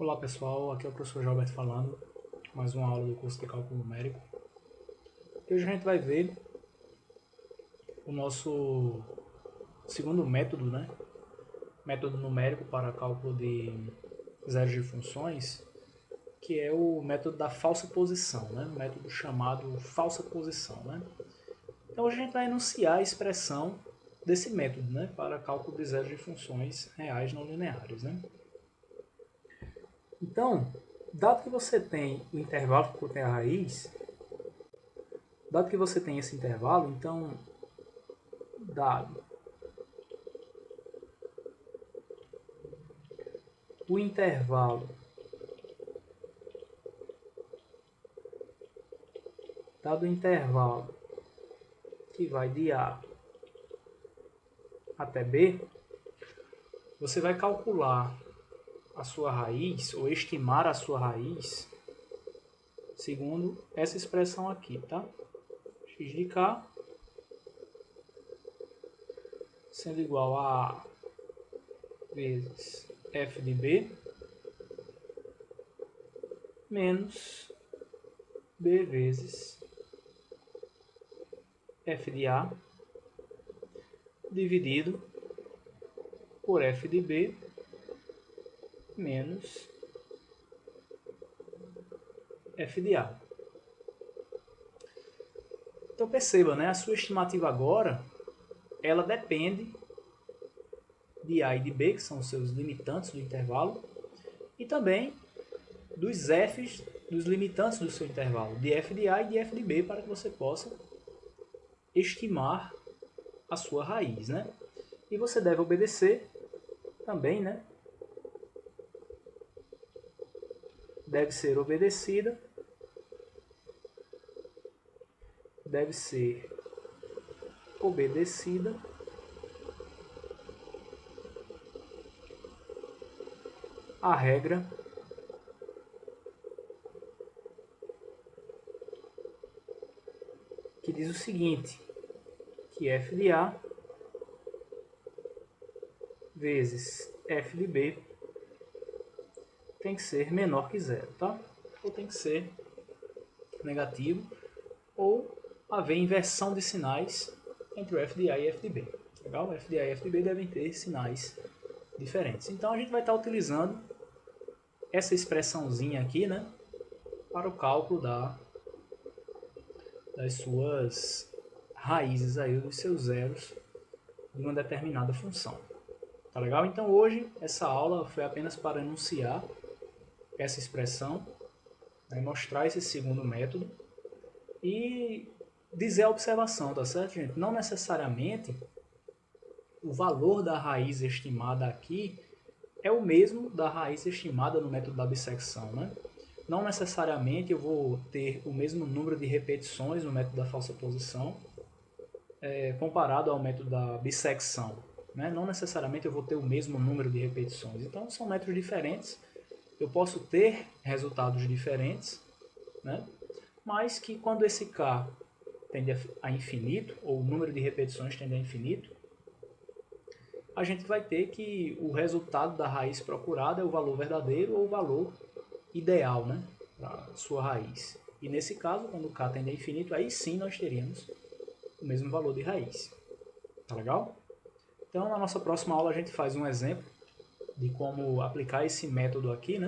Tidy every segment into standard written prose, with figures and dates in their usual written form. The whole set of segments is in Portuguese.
Olá pessoal, aqui é o professor Gilberto falando, mais uma aula do curso de Cálculo Numérico. E hoje a gente vai ver o nosso segundo método, método numérico para cálculo de zeros de funções, que é o método da falsa posição, o método chamado falsa posição. Então hoje a gente vai enunciar a expressão desse método para cálculo de zeros de funções reais não lineares. Então, dado que você tem o intervalo que contém a raiz, dado que você tem esse intervalo, então, dado o intervalo que vai de A até B, você vai calcular a sua raiz, ou estimar a sua raiz, segundo essa expressão aqui, tá? X de K sendo igual a A vezes F de B menos B vezes F de A dividido por F de B menos F de A. Então perceba, a sua estimativa agora, ela depende de A e de B, que são os seus limitantes do intervalo, e também dos F's, dos limitantes do seu intervalo, de F de A e de F de B, para que você possa estimar a sua raiz. E você deve obedecer também, deve ser obedecida, a regra que diz o seguinte, que F de A vezes F de B tem que ser menor que zero, tá? Ou tem que ser negativo, ou haver inversão de sinais entre o F de A e F de B. Legal? F de A e F de B devem ter sinais diferentes. Então a gente vai estar utilizando essa expressãozinha aqui, para o cálculo das suas raízes aí, dos seus zeros de uma determinada função. Tá legal? Então hoje essa aula foi apenas para enunciar essa expressão, mostrar esse segundo método e dizer a observação, tá certo, gente? Não necessariamente o valor da raiz estimada aqui é o mesmo da raiz estimada no método da bissecção, Não necessariamente eu vou ter o mesmo número de repetições no método da falsa posição comparado ao método da bissecção. Não necessariamente eu vou ter o mesmo número de repetições. Então são métodos diferentes. Eu posso ter resultados diferentes, mas que quando esse K tende a infinito, ou o número de repetições tende a infinito, a gente vai ter que o resultado da raiz procurada é o valor verdadeiro ou o valor ideal, para sua raiz. E nesse caso, quando o K tende a infinito, aí sim nós teríamos o mesmo valor de raiz. Tá legal? Então, na nossa próxima aula a gente faz um exemplo de como aplicar esse método aqui,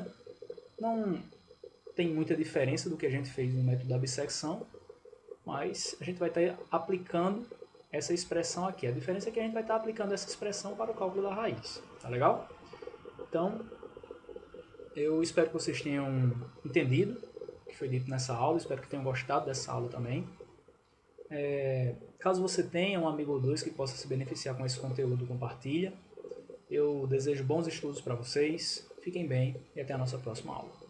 Não tem muita diferença do que a gente fez no método da bissecção, mas a gente vai estar aplicando essa expressão aqui. A diferença é que a gente vai estar aplicando essa expressão para o cálculo da raiz. Tá legal? Então, eu espero que vocês tenham entendido o que foi dito nessa aula. Espero que tenham gostado dessa aula também. Caso você tenha um amigo ou dois que possa se beneficiar com esse conteúdo, compartilha. Eu desejo bons estudos para vocês. Fiquem bem e até a nossa próxima aula.